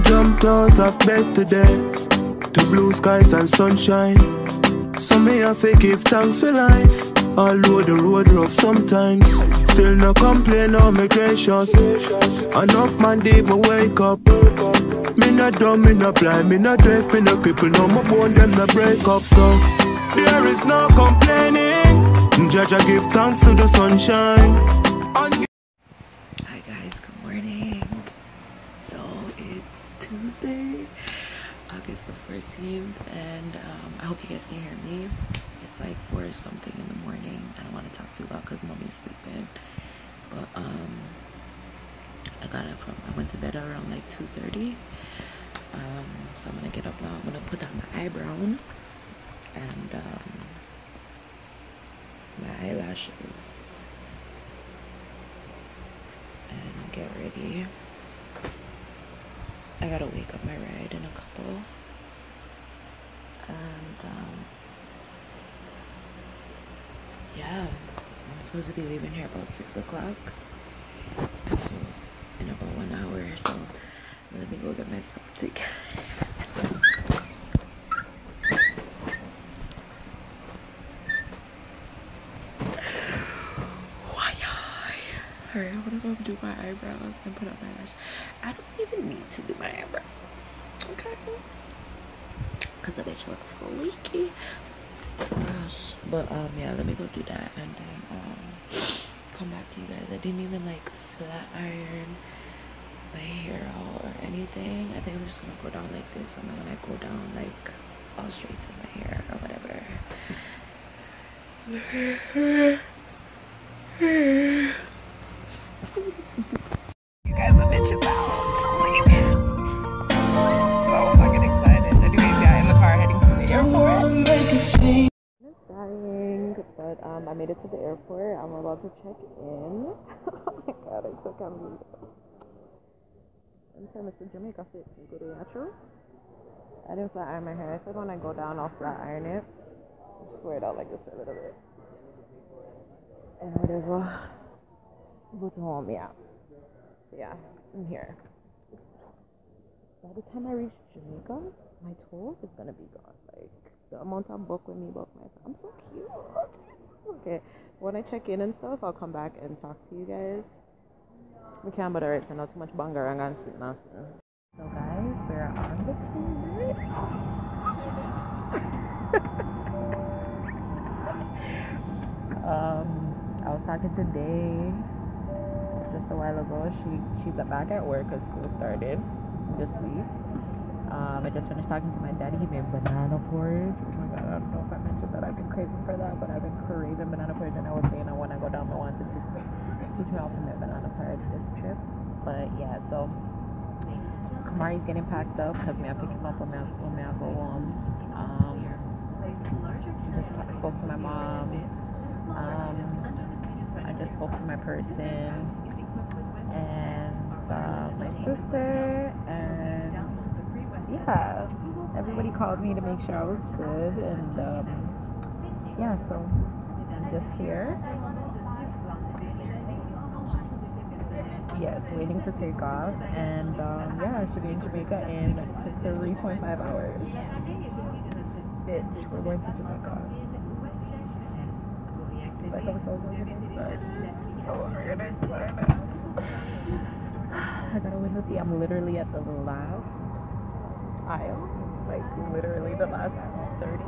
Jumped out of bed today to blue skies and sunshine. So me have to give thanks for life. Although the road rough sometimes, still no complain or me gracious. Enough man did me wake up. Me not dumb, me not blind, me not deaf, me not cripple. No my bone them no break up. So there is no complaining. Jaja give thanks to the sunshine. Hi guys, good morning. So it's Tuesday, August the 14th, and I hope you guys can hear me. It's like 4 something in the morning. I don't want to talk too loud because mommy's sleeping. But I went to bed around like 2:30. So I'm gonna get up now. I'm gonna put on my eyebrow and my eyelashes and get ready. I gotta wake up my ride in a couple, and yeah, I'm supposed to be leaving here about 6 o'clock, so in about 1 hour. So let me go get myself together. Alright, I'm gonna go do my eyebrows and put up my lash. I don't even need to do my eyebrows, okay? Because the bitch looks flaky. Gosh. But yeah, let me go do that and then come back to you guys. I didn't even like flat iron my hair out or anything. I think I'm just gonna go down like this, and then when I go down, like I'll straighten my hair or whatever. You guys are bitches out. So fucking excited. Anyways, yeah, in the car heading to the airport. It's dying, but I made it to the airport. I'm about to check in. Oh my god, I still can't believe it. I'm saying Mr. Jamaica fit and go to natural. I didn't flat iron my hair. I said when I go down, I'll flat iron it. Just wear it out like this for a little bit. And whatever. Go to home, yeah. So yeah, I'm here. By the time I reach Jamaica, my toll is gonna be gone. Like the amount I book with me, book myself. I'm so cute. Okay, when I check in and stuff, I'll come back and talk to you guys. We can't bother it, so not too much banger and sit now. So guys, we're on the flight. I was talking to Day just a while ago. She's back at work because school started this week. I just finished talking to my daddy. He made banana porridge. Oh my god, I don't know if I mentioned that I've been craving for that, but I've been craving banana porridge, and I was saying when I go down, I want to teach me how to make banana porridge this trip. But yeah, so Kamari's getting packed up because I pick him up when I go home. Just spoke to my mom. I just spoke to my person and my sister, and yeah, everybody called me to make sure I was good, and yeah, so I'm just here. Yes, waiting to take off, and yeah, I should be in Jamaica in 3.5 hours. Bitch, we're going to Jamaica. Like I'm so excited. I got a window seat. I'm literally at the last aisle, like literally the last aisle, 30.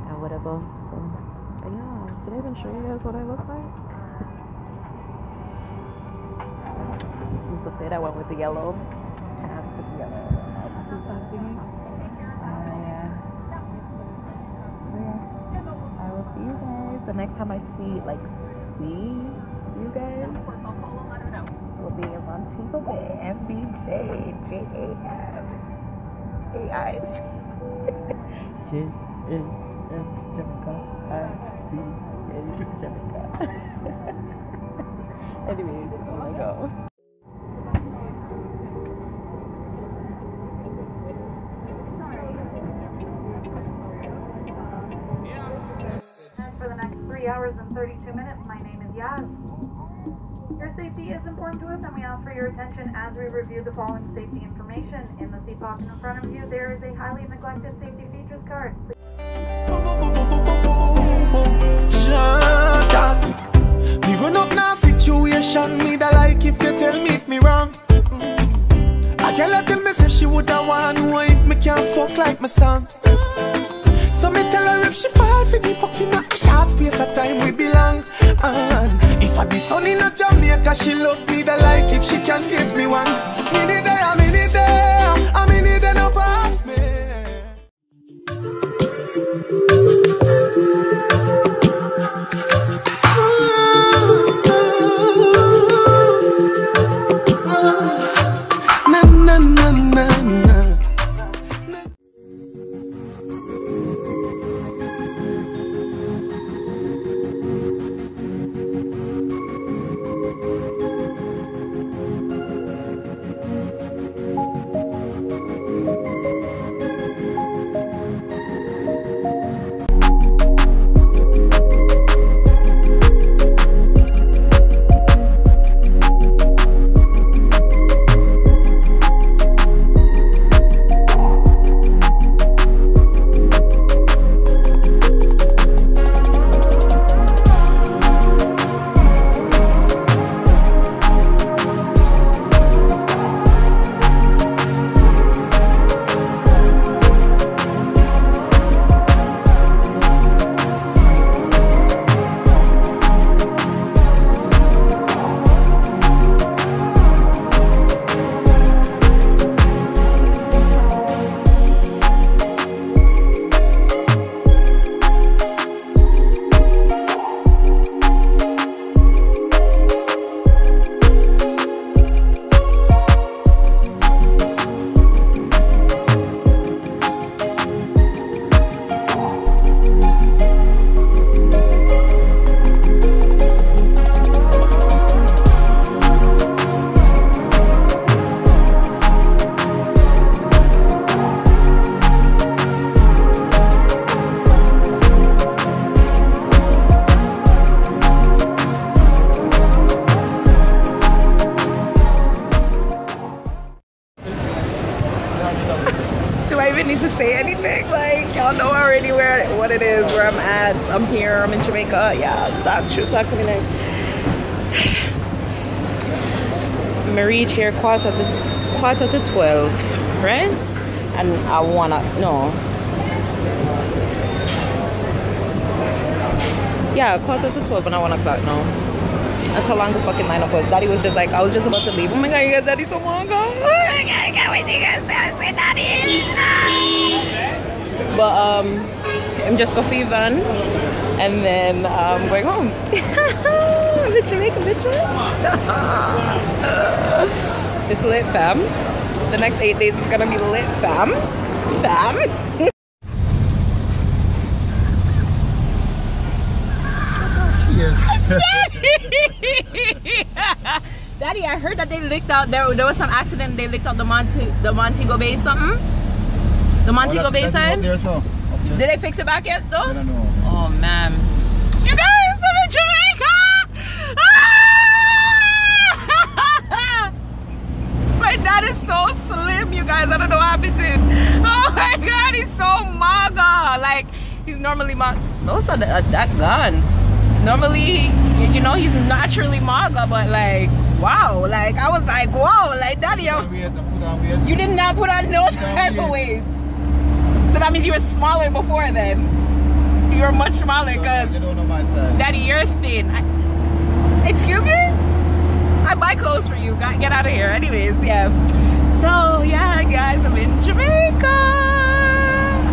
And whatever. So yeah, did I even show you guys what I look like? This is the fit. I went with the yellow pants and the yellow two-time thingy. Yeah. So yeah, I will see you guys. The next time I see you guys will be in Montego Bay, MBJ, JAM, AIs. JAM, Jamaica, IC, Jamaica. Anyways, I'm gonna go. For the next 3 hours and 32 minutes, my name is Yaz. Your safety safety is important to us, and we ask for your attention as we review the following safety information. In the seat pocket in front of you, there is a highly neglected safety features card. Me run up now situation, me da like if you tell me if me wrong. A girl tell me say she woulda want know if me can't fuck like my son. So me tell her if she fall for me fucking a short space of time we belong. And if I be son in a Jamaica, she love me da like if she can give me one. Me need there, me need there, me need there no pass me. Do I even need to say anything? Like, y'all know already what it is, where I'm at. I'm here, I'm in Jamaica. Yeah, talk to me next. I'm reach here quarter to 12, right? And I wanna, no. Yeah, quarter to 12 and I 1 o'clock now. That's how long the fucking lineup was. Daddy was just like, I was just about to leave. Oh my god, you guys, Daddy's so long. Oh my god, I can't wait to you guys say Daddy. But I'm just going for Van and then I'm going home. The Jamaican bitches. It's lit, fam. The next 8 days is gonna be lit, fam. Yes. Daddy, I heard that they licked out, there was some accident, they licked out the Montego Bay something. The Montego Bay side? Did they fix it back yet though? I don't know. Oh man. You guys, I'm in Jamaica! Ah! My dad is so slim, you guys. I don't know what happened to him. Oh my god, he's so maga. Like, he's normally those are that gun. Normally, you know, he's naturally maga, but like, wow. Like, I was like, wow, like, Daddy, you did not put on no type of weight. So that means you were smaller before then. You were much smaller because Daddy, you're thin. Excuse me? I buy clothes for you. Get out of here. Anyways, yeah. So yeah, guys, I'm in Jamaica.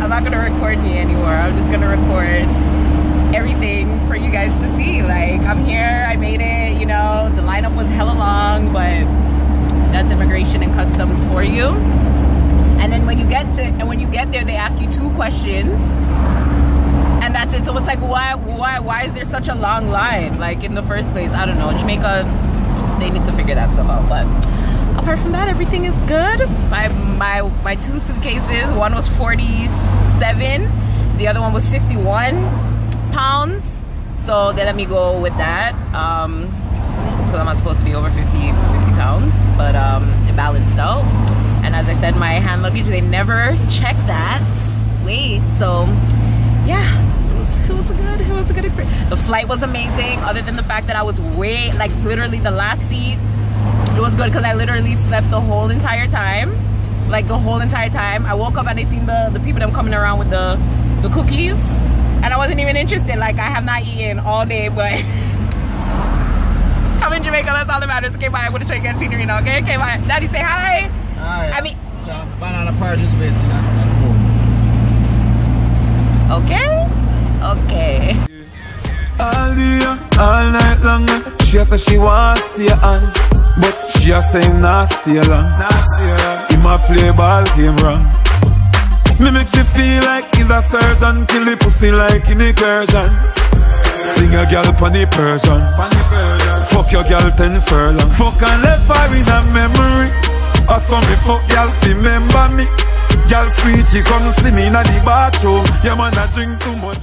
I'm not gonna record me anymore. I'm just gonna record everything for you guys to see. Like, I'm here, I made it, you know, the lineup was hella long, but that's immigration and customs for you. And then when you get there, they ask you 2 questions and that's it. So it's like, why is there such a long line, like, in the first place? I don't know. Jamaica, they need to figure that stuff out. But apart from that, everything is good. My 2 suitcases, one was 47, the other one was 51 pounds, so they let me go with that. So I'm not supposed to be over 50 pounds, but it balanced out. And as I said, my hand luggage, they never check that weight. So yeah, it was a good experience. The flight was amazing, other than the fact that I was way, like literally the last seat. It was good because I literally slept the whole entire time. Like the whole entire time. I woke up and I seen the people them coming around with the cookies, and I wasn't even interested. Like I have not eaten all day, but I'm in Jamaica, that's all that matters. Okay, bye. I'm gonna show you guys scenery now. Okay, okay, bye. Daddy, say hi. Hi. I mean, banana participate in that. okay, okay. All day, all night long. She say she wants to stay on, but she a say him not stay long. Him a play ball game wrong. Me make she feel like he's a surgeon, kill the pussy like in incursion. Sing a girl pon the Persian, fuck your girl 10 furlong. Fuck and left her in a memory. Or some me fuck girl remember me. Girl sweet, she come see me in the bathroom. Yeah man, I drink too much.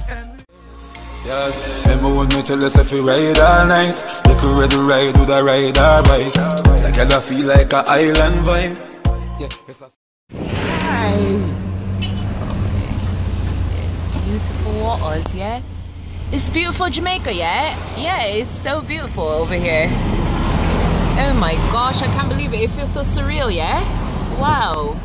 Yeah, remember when me tell us if we ride all night, like we ready to ride with a ride our bike. Like girl I feel like a island vibe. Yeah, it's a Hi. Beautiful waters, yeah? It's beautiful Jamaica, yeah? Yeah, it's so beautiful over here. Oh my gosh, I can't believe it. It feels so surreal, yeah? Wow.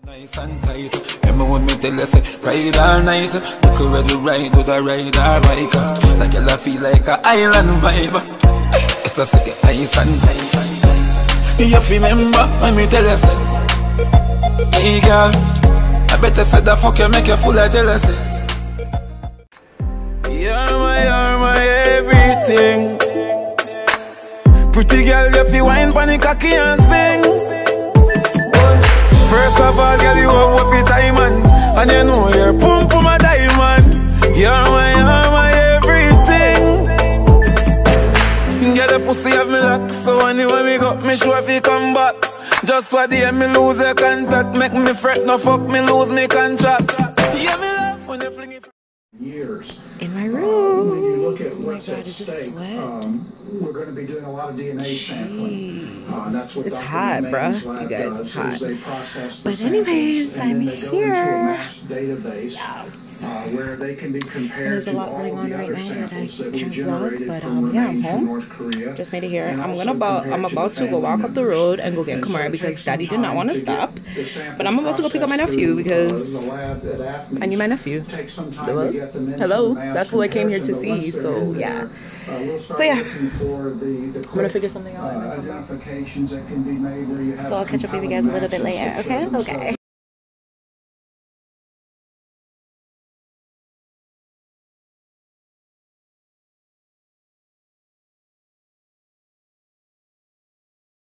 Nice and tight. Remember when me tell us ride all night, like we ready to ride with a ride our bike. Like girl I feel like a island vibe. It's a say nice and tight. You remember when me tell us, hey girl, I better say the fuck you make you full of jealousy. You're my everything. Pretty girl, you feel wine pon the cocky and sing. First of all, girl, you have what be diamond, and you know you're pum pum a diamond. You're my everything. Get the pussy of me lock, so anyway me got me sure if you come back. Just what the me lose your contact, make me fret, no fuck me lose me contract. Yeah, me laugh when you fling it. Years. In my room. When you look at what's God, at is this stake, sweat? we're going to be doing a lot of DNA sampling. That's what It's Dr. hot, May's bruh. lab You guys, does, it's hot. is they process the But samples, anyways, and I'm then they go into a here. mass database where they can be compared There's a to lot all going on the right other now that I samples that we can't generated vlog, but from yeah, I'm remains from home. North Korea. Just made it here. And I'm also about compared to go the walk up the family road and go get members. Kamara And so it because takes Daddy some did not want to time to stop. get the samples But I'm about to go pick up my processed nephew through, because the lab at AFME. I need my nephew. Takes some time Hello? to get them into Hello? the mass That's who I came here to comparison, see, but once so they're in yeah. there, we'll start So yeah. looking for the I'm gonna figure something out and then come back. identifications that can be made where you have So I'll catch up with you guys a little bit later, okay? Okay.